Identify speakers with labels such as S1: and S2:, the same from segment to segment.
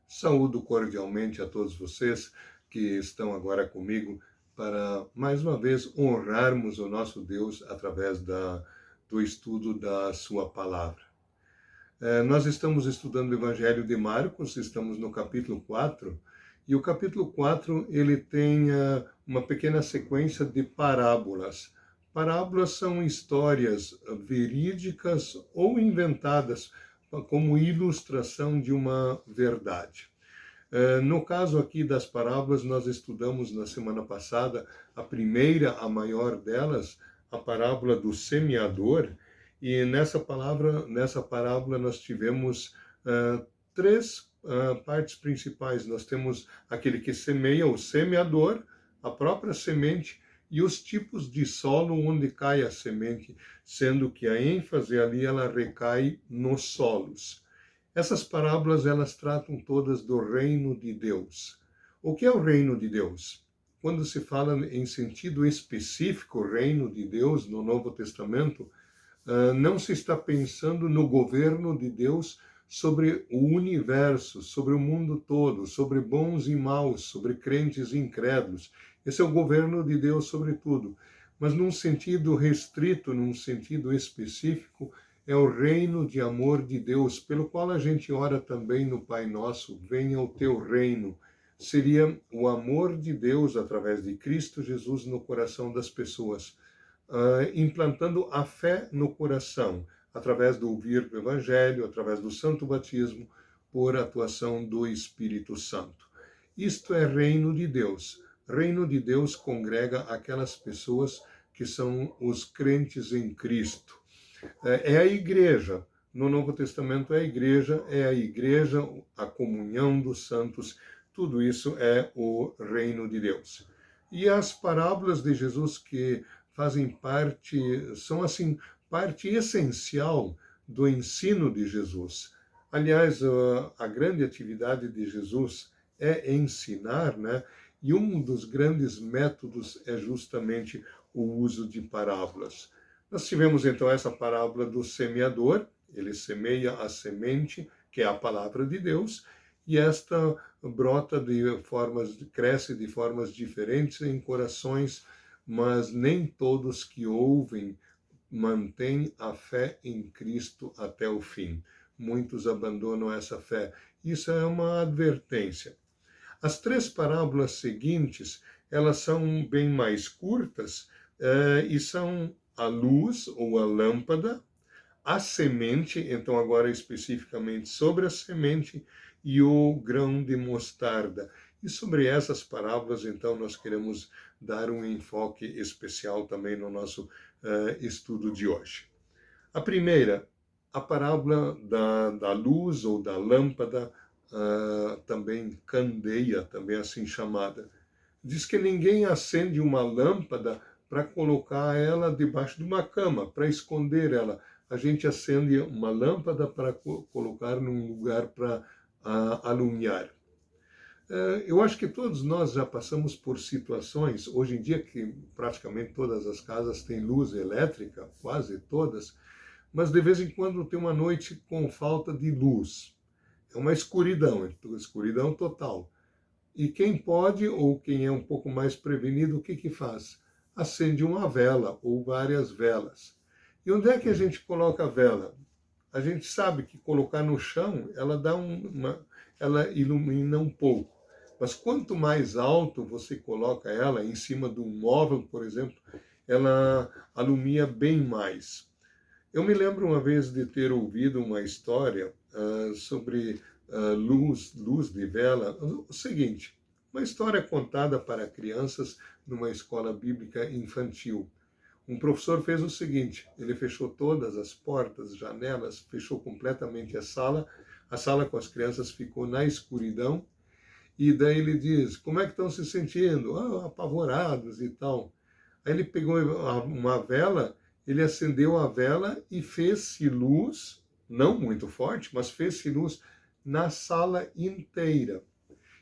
S1: Saúdo cordialmente a todos vocês que estão agora comigo para, mais uma vez, honrarmos o nosso Deus através do estudo da sua palavra. Nós estamos estudando o Evangelho de Marcos, estamos no capítulo 4, e o capítulo 4 ele tem uma pequena sequência de parábolas. Parábolas são histórias verídicas ou inventadas como ilustração de uma verdade. No caso aqui das parábolas, nós estudamos na semana passada a primeira, a maior delas, a parábola do semeador, e nessa parábola nós tivemos três partes principais. Nós temos aquele que semeia, o semeador, a própria semente, e os tipos de solo onde cai a semente, sendo que a ênfase ali ela recai nos solos. Essas parábolas elas tratam todas do reino de Deus. O que é o reino de Deus? Quando se fala em sentido específico reino de Deus no Novo Testamento, não se está pensando no governo de Deus sobre o universo, sobre o mundo todo, sobre bons e maus, sobre crentes e incrédulos. Esse é o governo de Deus sobre tudo. Mas num sentido restrito, num sentido específico, é o reino de amor de Deus, pelo qual a gente ora também no Pai Nosso, venha o teu reino. Seria o amor de Deus através de Cristo Jesus no coração das pessoas, implantando a fé no coração, através do ouvir do Evangelho, através do santo batismo, por atuação do Espírito Santo. Isto é reino de Deus. Reino de Deus congrega aquelas pessoas que são os crentes em Cristo. É a igreja. No Novo Testamento é a igreja, a comunhão dos santos, tudo isso é o reino de Deus. E as parábolas de Jesus que fazem parte, são assim, parte essencial do ensino de Jesus. Aliás, a grande atividade de Jesus é ensinar, né? E um dos grandes métodos é justamente o uso de parábolas. Nós tivemos então essa parábola do semeador, ele semeia a semente, que é a palavra de Deus, e esta brota cresce de formas diferentes em corações, mas nem todos que ouvem mantêm a fé em Cristo até o fim. Muitos abandonam essa fé. Isso é uma advertência. As três parábolas seguintes, elas são bem mais curtas e são a luz ou a lâmpada, a semente, então agora especificamente sobre a semente, e o grão de mostarda. E sobre essas parábolas, então, nós queremos dar um enfoque especial também no nosso estudo de hoje. A primeira, a parábola da luz ou da lâmpada, também candeia, também assim chamada. Diz que ninguém acende uma lâmpada para colocar ela debaixo de uma cama, para esconder ela. A gente acende uma lâmpada para colocar num lugar para alumiar. Eu acho que todos nós já passamos por situações, hoje em dia que praticamente todas as casas têm luz elétrica, quase todas, mas de vez em quando tem uma noite com falta de luz. É uma escuridão total. E quem pode, ou quem é um pouco mais prevenido, o que faz? Acende uma vela ou várias velas. E onde é que a gente coloca a vela? A gente sabe que colocar no chão, ela ilumina um pouco. Mas quanto mais alto você coloca ela, em cima de um móvel, por exemplo, ela alumia bem mais. Eu me lembro uma vez de ter ouvido uma história sobre luz de vela. O seguinte, uma história contada para crianças numa escola bíblica infantil. Um professor fez o seguinte, ele fechou todas as portas, janelas, fechou completamente a sala com as crianças ficou na escuridão, e daí ele diz, como é que estão se sentindo? Apavorados e tal. Aí ele pegou uma vela, ele acendeu a vela e fez-se luz, não muito forte, mas fez-se luz na sala inteira.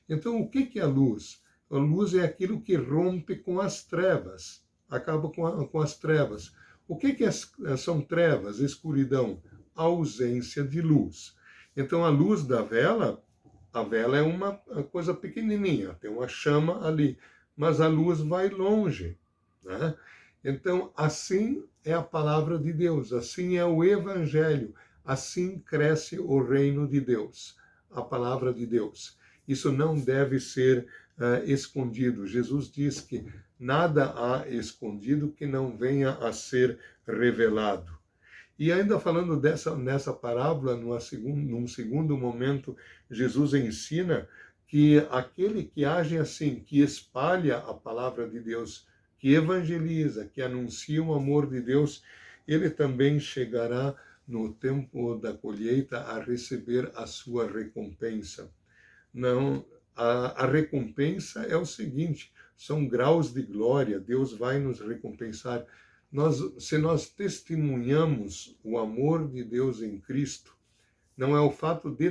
S1: Então, o que é a luz? A luz é aquilo que rompe com as trevas, acaba com as trevas. O que são trevas, escuridão? A ausência de luz. Então, a luz da vela A vela é uma coisa pequenininha, tem uma chama ali, mas a luz vai longe, né? Então, assim é a palavra de Deus, assim é o Evangelho, assim cresce o reino de Deus, a palavra de Deus. Isso não deve ser escondido. Jesus diz que nada há escondido que não venha a ser revelado. E ainda falando nessa parábola, num segundo momento, Jesus ensina que aquele que age assim, que espalha a palavra de Deus, que evangeliza, que anuncia o amor de Deus, ele também chegará no tempo da colheita a receber a sua recompensa. Não, a recompensa é o seguinte, são graus de glória, Deus vai nos recompensar. Se nós testemunhamos o amor de Deus em Cristo, não é o fato de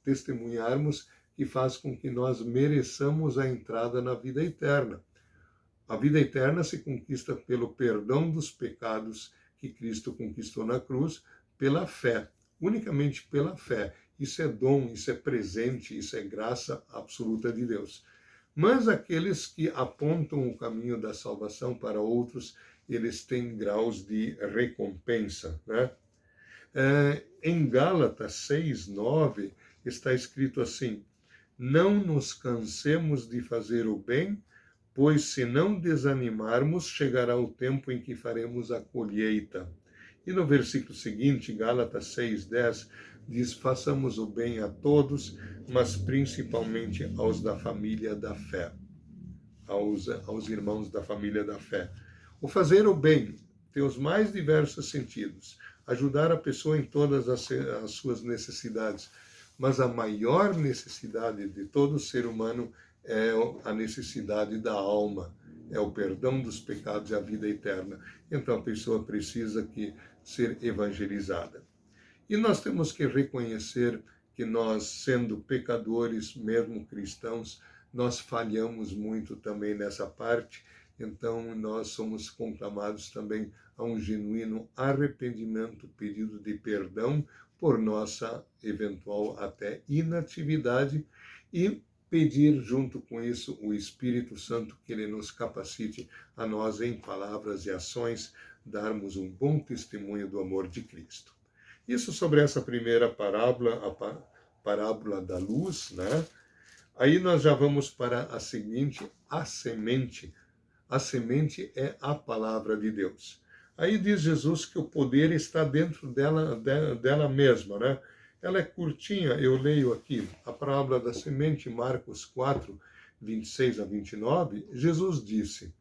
S1: testemunharmos que faz com que nós mereçamos a entrada na vida eterna. A vida eterna se conquista pelo perdão dos pecados que Cristo conquistou na cruz, pela fé, unicamente pela fé. Isso é dom, isso é presente, isso é graça absoluta de Deus. Mas aqueles que apontam o caminho da salvação para outros, eles têm graus de recompensa, né? Em Gálatas 6:9 está escrito assim: não nos cansemos de fazer o bem, pois se não desanimarmos, chegará o tempo em que faremos a colheita. E no versículo seguinte, Gálatas 6:10, diz: façamos o bem a todos, mas principalmente aos da família da fé, aos irmãos da família da fé. O fazer o bem tem os mais diversos sentidos, ajudar a pessoa em todas as suas necessidades, mas a maior necessidade de todo ser humano é a necessidade da alma, é o perdão dos pecados e a vida eterna. Então a pessoa precisa ser evangelizada. E nós temos que reconhecer que nós, sendo pecadores, mesmo cristãos, nós falhamos muito também nessa parte. Então nós somos conclamados também a um genuíno arrependimento, pedido de perdão por nossa eventual até inatividade e pedir junto com isso o Espírito Santo que ele nos capacite a nós em palavras e ações darmos um bom testemunho do amor de Cristo. Isso sobre essa primeira parábola, a parábola da luz, né? Aí nós já vamos para a seguinte, a semente. A semente é a palavra de Deus. Aí diz Jesus que o poder está dentro dela mesma, né? Ela é curtinha, eu leio aqui a parábola da semente, Marcos 4, 26 a 29. Jesus disse: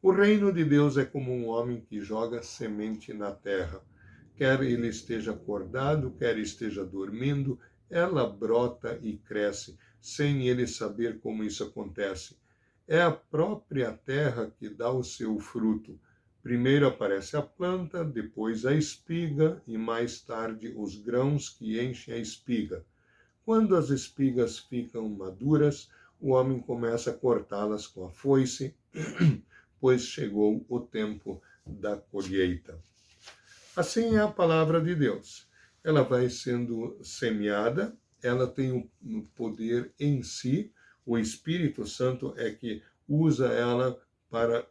S1: o reino de Deus é como um homem que joga semente na terra. Quer ele esteja acordado, quer esteja dormindo, ela brota e cresce, sem ele saber como isso acontece. É a própria terra que dá o seu fruto. Primeiro aparece a planta, depois a espiga e mais tarde os grãos que enchem a espiga. Quando as espigas ficam maduras, o homem começa a cortá-las com a foice, pois chegou o tempo da colheita. Assim é a palavra de Deus. Ela vai sendo semeada, ela tem um poder em si, o Espírito Santo é que usa ela para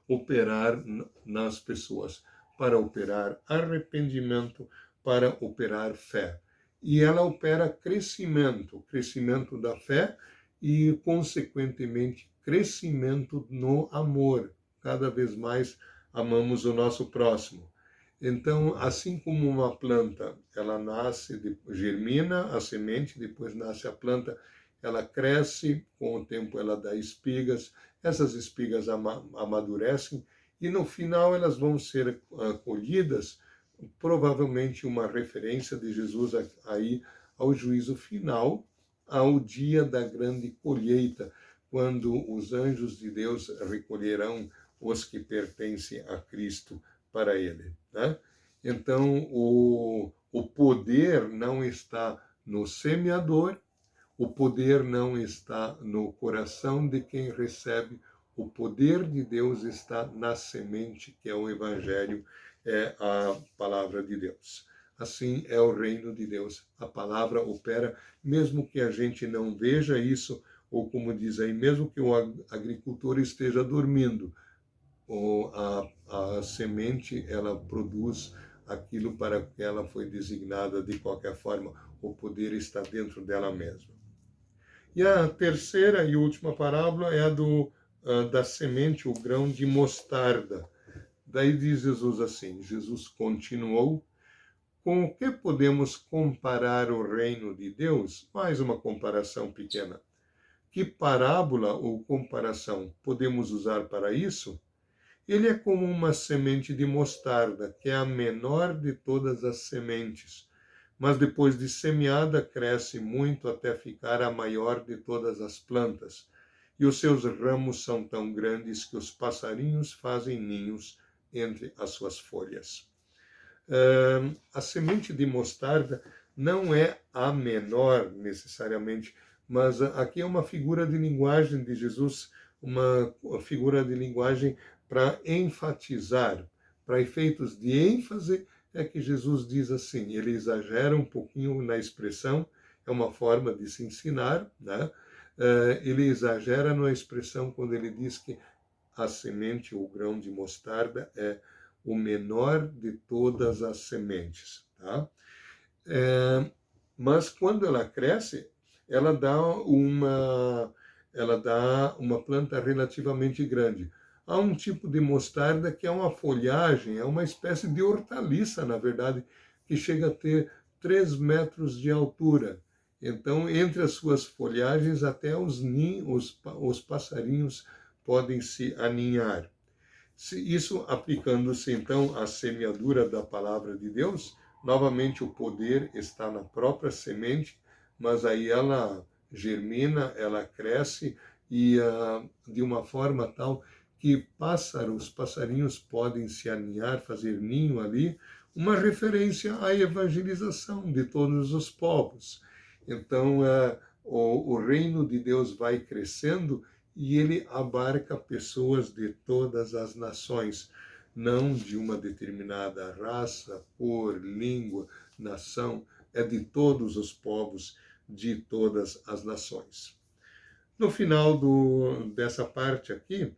S1: operar nas pessoas, para operar arrependimento, para operar fé. E ela opera crescimento da fé e, consequentemente, crescimento no amor. Cada vez mais amamos o nosso próximo. Então, assim como uma planta, ela nasce, germina a semente, depois nasce a planta, ela cresce, com o tempo ela dá espigas, essas espigas amadurecem e no final elas vão ser colhidas, provavelmente uma referência de Jesus aí ao juízo final, ao dia da grande colheita, quando os anjos de Deus recolherão os que pertencem a Cristo para ele, né? Então, o poder não está no semeador, o poder não está no coração de quem recebe, o poder de Deus está na semente, que é o Evangelho, é a palavra de Deus. assim é o reino de Deus. A palavra opera, mesmo que a gente não veja isso, ou como diz aí, mesmo que o agricultor esteja dormindo, ou a semente, ela produz aquilo para que ela foi designada de qualquer forma, o poder está dentro dela mesma. E a terceira e última parábola é a da semente, o grão de mostarda. Daí diz Jesus assim, Jesus continuou, com o que podemos comparar o reino de Deus? Mais uma comparação pequena. Que parábola ou comparação podemos usar para isso? Ele é como uma semente de mostarda, que é a menor de todas as sementes, mas depois de semeada cresce muito até ficar a maior de todas as plantas, e os seus ramos são tão grandes que os passarinhos fazem ninhos entre as suas folhas. A semente de mostarda não é a menor necessariamente, mas aqui é uma figura de linguagem de Jesus, uma figura de linguagem para enfatizar, para efeitos de ênfase, é que Jesus diz assim, ele exagera um pouquinho na expressão, é uma forma de se ensinar, né? Ele exagera na expressão quando ele diz que a semente, o grão de mostarda, é o menor de todas as sementes, tá? Mas quando ela cresce, ela dá uma planta relativamente grande. Há um tipo de mostarda que é uma folhagem, é uma espécie de hortaliça, na verdade, que chega a ter 3 metros de altura. Então, entre as suas folhagens, até os passarinhos podem se aninhar. Isso aplicando-se, então, à semeadura da palavra de Deus, novamente o poder está na própria semente, mas aí ela germina, ela cresce e de uma forma tal que os passarinhos podem se aninhar, fazer ninho ali, uma referência à evangelização de todos os povos. Então, o reino de Deus vai crescendo e ele abarca pessoas de todas as nações, não de uma determinada raça, cor, língua, nação, é de todos os povos, de todas as nações. No final dessa parte aqui,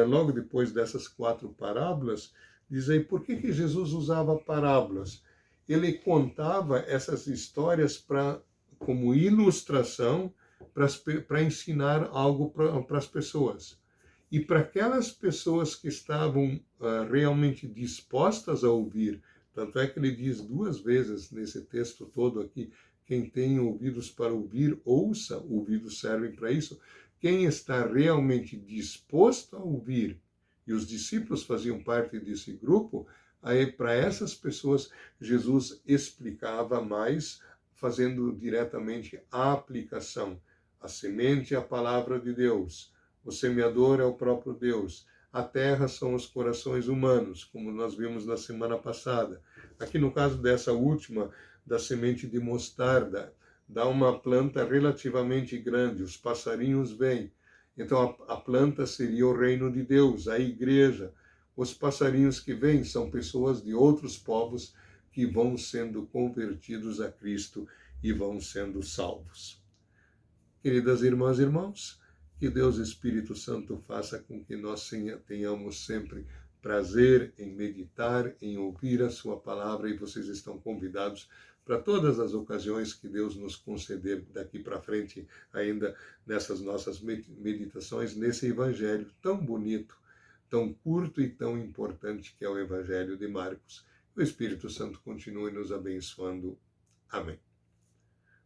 S1: logo depois dessas 4 parábolas, diz aí por que Jesus usava parábolas. Ele contava essas histórias como ilustração para ensinar algo para as pessoas. E para aquelas pessoas que estavam realmente dispostas a ouvir, tanto é que ele diz 2 vezes nesse texto todo aqui, quem tem ouvidos para ouvir, ouça, ouvidos servem para isso. Quem está realmente disposto a ouvir, e os discípulos faziam parte desse grupo, aí para essas pessoas Jesus explicava mais, fazendo diretamente a aplicação. A semente é a palavra de Deus, o semeador é o próprio Deus, a terra são os corações humanos, como nós vimos na semana passada. Aqui no caso dessa última, da semente de mostarda, dá uma planta relativamente grande, os passarinhos vêm. Então a planta seria o reino de Deus, a igreja. Os passarinhos que vêm são pessoas de outros povos que vão sendo convertidos a Cristo e vão sendo salvos. Queridas irmãs e irmãos, que Deus Espírito Santo faça com que nós tenhamos sempre prazer em meditar, em ouvir a sua palavra, e vocês estão convidados para todas as ocasiões que Deus nos conceder daqui para frente, ainda nessas nossas meditações, nesse evangelho tão bonito, tão curto e tão importante que é o Evangelho de Marcos. O Espírito Santo continue nos abençoando. Amém.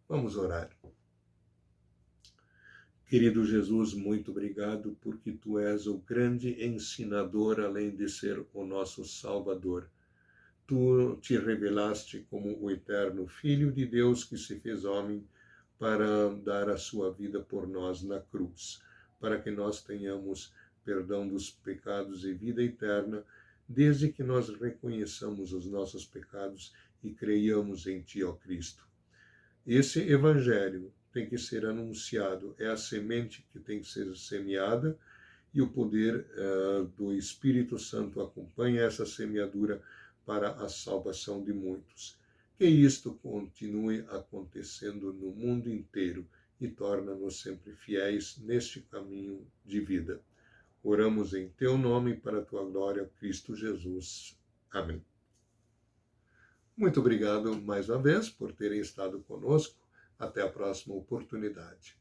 S1: Vamos orar. Querido Jesus, muito obrigado porque Tu és o grande ensinador, além de ser o nosso Salvador. Tu te revelaste como o eterno Filho de Deus que se fez homem para dar a sua vida por nós na cruz, para que nós tenhamos perdão dos pecados e vida eterna, desde que nós reconheçamos os nossos pecados e creiamos em Ti, ó Cristo. Esse evangelho tem que ser anunciado, é a semente que tem que ser semeada, e o poder do Espírito Santo acompanha essa semeadura para a salvação de muitos. Que isto continue acontecendo no mundo inteiro e torna-nos sempre fiéis neste caminho de vida. Oramos em teu nome para a tua glória, Cristo Jesus. Amém. Muito obrigado mais uma vez por terem estado conosco. Até a próxima oportunidade.